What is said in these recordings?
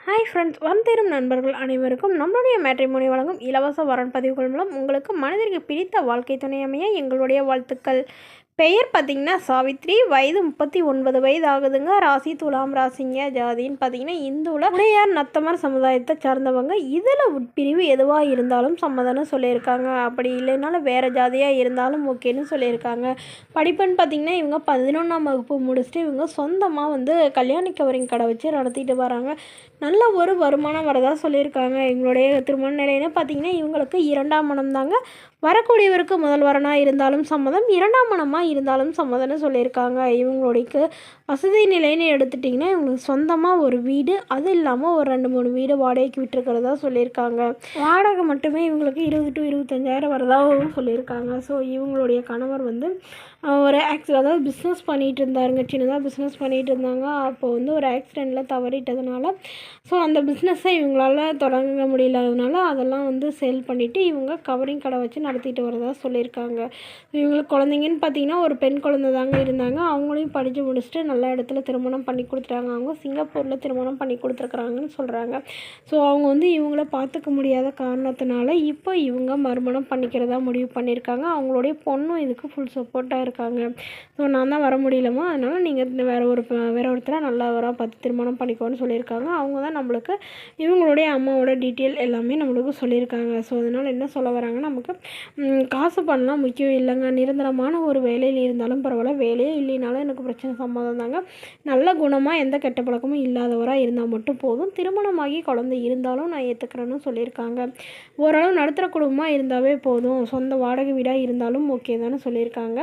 Hi friends, வந்தேறும் நண்பர்கள் அனைவருக்கும் நம்மளுடைய மேட்ரிமோனி வழங்கும் இலவச வரன் பதிவுகள் மூலம் உங்களுக்கு மனதிற்கு பிடித்த வாழ்க்கை துணை அமைய எங்களுடைய வாழ்த்துக்கள். பெயர் பார்த்திங்கன்னா சாவித்ரி, வயது 39 வயது ஆகுதுங்க. ராசி துலாம் ராசிங்க. ஜாதின்னு பார்த்திங்கன்னா இந்துவில் உடையார் நத்தமர் சமுதாயத்தை சார்ந்தவங்க. இதில் உட்பிரிவு எதுவாக இருந்தாலும் சம்மதம்னு சொல்லியிருக்காங்க. அப்படி இல்லைனாலும் வேறு ஜாதியாக இருந்தாலும் ஓகேன்னு சொல்லியிருக்காங்க. படிப்புன்னு பார்த்திங்கன்னா இவங்க 11ஆம் வகுப்பு முடிச்சுட்டு இவங்க சொந்தமாக கல்யாணி கவரிங் கடை வச்சு நடத்திட்டு வராங்க. நல்ல ஒரு வருமானம் வரதா சொல்லியிருக்காங்க. எங்களுடைய திருமண நிலைன்னு பார்த்திங்கன்னா இவங்களுக்கு 2ஆம் மனம் தாங்க. வரக்கூடியவருக்கு முதல் வரனாக இருந்தாலும் சம்மதம், 2ஆம் மனமாக இருந்தாலும் சம்மதம்னு சொல்லியிருக்காங்க. இவங்களுடைய வசதி நிலைன்னு எடுத்துட்டிங்கன்னா இவங்களுக்கு சொந்தமாக ஒரு வீடு, அது இல்லாமல் ஒரு 2-3 வீடு வாடகைக்கு விட்டுருக்கிறதா சொல்லியிருக்காங்க. வாடகை மட்டுமே இவங்களுக்கு 20 to 25,000 வரதாகவும் சொல்லியிருக்காங்க. ஸோ இவங்களுடைய கணவர் ஒரு அதாவது பிஸ்னஸ் பண்ணிகிட்டு இருந்தாருங்க. சின்னதாக பிஸ்னஸ் பண்ணிகிட்டு இருந்தாங்க. அப்போது ஒரு ஆக்சிடெண்ட்டில் தவறிட்டதுனால அந்த பிஸ்னஸை இவங்களால தொடங்க முடியலாதனால அதெல்லாம் சேல் பண்ணிவிட்டு இவங்க கவரிங் கடை வச்சு நடத்திட்டு வரதா சொல்லியிருக்காங்க. இவங்களுக்கு குழந்தைங்கன்னு பார்த்திங்கன்னா ஒரு பெண் குழந்தை தாங்க இருந்தாங்க. அவங்களையும் படித்து முடிச்சுட்டு நல்ல இடத்துல திருமணம் பண்ணி கொடுத்துட்டாங்க. அவங்க சிங்கப்பூரில் திருமணம் பண்ணி கொடுத்துருக்குறாங்கன்னு சொல்கிறாங்க. ஸோ அவங்க இவங்கள பார்த்துக்க முடியாத காரணத்தினால இப்போ இவங்க மறுமணம் பண்ணிக்கிறதா முடிவு பண்ணியிருக்காங்க. அவங்களுடைய பொண்ணும் இதுக்கு ஃபுல் சப்போர்ட்டாக இருக்காங்க. ஸோ நான் தான் வர முடியலமா, அதனால் நீங்கள் வேறு ஒருத்தரை நல்லவராக பார்த்து திருமணம் பண்ணிக்கோன்னு சொல்லியிருக்காங்க. அவங்க தான் நம்மளுக்கு இவங்களுடைய அம்மாவோட டீட்டெயில் எல்லாமே நம்மளுக்கு சொல்லியிருக்காங்க. ஸோ அதனால் என்ன சொல்ல வராங்க, நமக்கு காசு பண்ணலாம் முக்கியம் இல்லைங்க. நிரந்தரமான ஒரு வேலையில் இருந்தாலும் பரவாயில்ல, வேலையே இல்லைனாலும் எனக்கு பிரச்சனை சம்மதம் தாங்க. நல்ல குணமாக எந்த கெட்ட பழக்கமும் இல்லாதவராக இருந்தால் மட்டும் போதும். திருமணமாகி குழந்தை இருந்தாலும் நான் ஏற்றுக்கிறேன்னு சொல்லியிருக்காங்க. ஓரளவு நடுத்தர குடும்பமாக இருந்தாவே போதும், சொந்த வாடகை வீடாக இருந்தாலும் ஓகே தானே சொல்லியிருக்காங்க.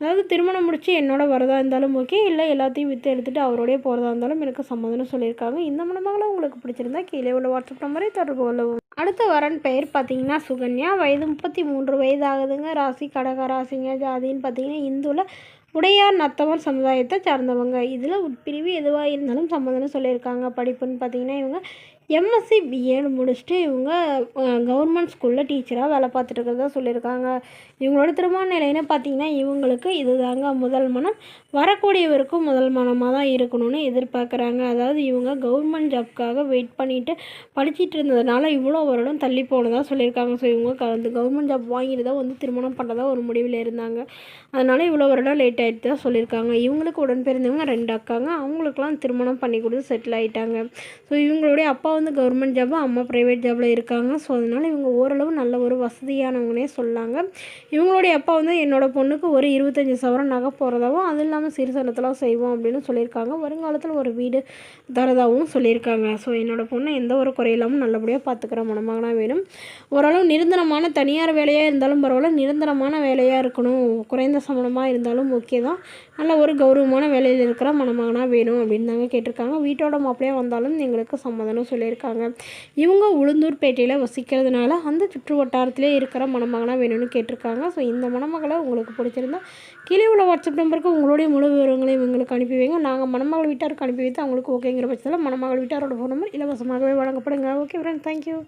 அதாவது திருமணம் முடித்து என்னோட வரதா இருந்தாலும் ஓகே, இல்லை எல்லாத்தையும் விற்று எடுத்துகிட்டு அவரோடய போகிறதா இருந்தாலும் எனக்கு சம்மதம்னு சொல்லியிருக்காங்க. இந்த மணமகளை உங்களுக்கு பிடிச்சிருந்தா கீழே உள்ள வாட்ஸ்அப் நம்பரை தொடர்பு கொள்ளவும். அடுத்த வரன் பெயர் பார்த்திங்கன்னா சுகன்யா, வயது 33 வயது ஆகுதுங்க. ராசி கடக ராசிங்க. ஜாதின்னு பார்த்திங்கன்னா இந்துவில் உடையார் நத்தமர் சமுதாயத்தை சார்ந்தவங்க. இதில் உட்பிரிவு எதுவாக இருந்தாலும் சம்மதம்னு சொல்லியிருக்காங்க. படிப்புன்னு பார்த்திங்கன்னா இவங்க எம்எஸ்சி பிஎட் முடிச்சுட்டு இவங்க கவர்மெண்ட் ஸ்கூலில் டீச்சராக வேலை பார்த்துட்டு இருக்கிறதா சொல்லியிருக்காங்க. இவங்களோட திருமண நிலைன்னு பார்த்திங்கன்னா இவங்களுக்கு இது தாங்க முதல் மனம். வரக்கூடியவருக்கும் முதல் மனமாக தான் இருக்கணும்னு எதிர்பார்க்குறாங்க. அதாவது இவங்க கவர்மெண்ட் ஜாப்க்காக வெயிட் பண்ணிவிட்டு படிச்சுட்டு இருந்ததுனால இவ்வளோ வருடம் தள்ளி போனதாக சொல்லியிருக்காங்க. ஸோ இவங்க அந்த கவர்மெண்ட் ஜாப் வாங்கிட்டு தான் திருமணம் பண்ணுறதா ஒரு முடிவில் இருந்தாங்க. அதனால் இவ்வளோ வருடம் லேட் ஆகிட்டு தான் சொல்லியிருக்காங்க. இவங்களுக்கு உடன் பிறந்தவங்க 2 அக்காங்க. அவங்களுக்குலாம் திருமணம் பண்ணி கொடுத்து செட்டில் ஆகிட்டாங்க. ஸோ இவங்களுடைய அப்பா கவர்மெண்ட் ஜாபு, அம்மா ப்ரைவேட் ஜாபில் இருக்காங்க. ஸோ அதனால் இவங்க ஓரளவு நல்ல ஒரு வசதியானவங்கனே சொல்லாங்க. இவங்களுடைய அப்பா என்னோட பொண்ணுக்கு ஒரு 25 சவரன் நகை போகிறதாவும், அது இல்லாமல் சிறுசனத்தெல்லாம் செய்வோம் அப்படின்னு சொல்லியிருக்காங்க. வருங்காலத்தில் ஒரு வீடு தரதாகவும் சொல்லியிருக்காங்க. ஸோ என்னோட பொண்ணை எந்த ஒரு குறையில்லாமல் நல்லபடியாக பார்த்துக்கிற மணமகனாக வேணும். ஓரளவு நிரந்தரமான தனியார் வேலையாக இருந்தாலும் பரவாயில்ல, நிரந்தரமான வேலையாக இருக்கணும். குறைந்த சம்பளமாக இருந்தாலும் ஓகே தான். நல்ல ஒரு கௌரவமான வேலையில் இருக்கிற மணமகனாக வேணும் அப்படின்னு தாங்க கேட்டிருக்காங்க. வீட்டோட மாப்பிள்ளையாக வந்தாலும் எங்களுக்கு சம்மதம்னு சொல்லியிருக்காங்க. இவங்க உளுந்தூர்பேட்டையில் வசிக்கிறதுனால அந்த சுற்று வட்டாரத்திலே இருக்கிற மணமகனாக வேணும்னு கேட்டிருக்காங்க. ஸோ இந்த மணமகளை உங்களுக்கு பிடிச்சிருந்தா கீழே உள்ள வாட்ஸ்அப் நம்பருக்கு உங்களுடைய முழு விவரங்களையும் எங்களுக்கு அனுப்பி வைங்க. நாங்கள் மணமகள் வீட்டாருக்கு அனுப்பி வைத்து அவங்களுக்கு ஓகேங்கிற பட்சத்தில் மணமகள் வீட்டாரோட ஃபோன் நம்பர் இலவசமாகவே வழங்கப்படுங்க. Okay friends, thank you.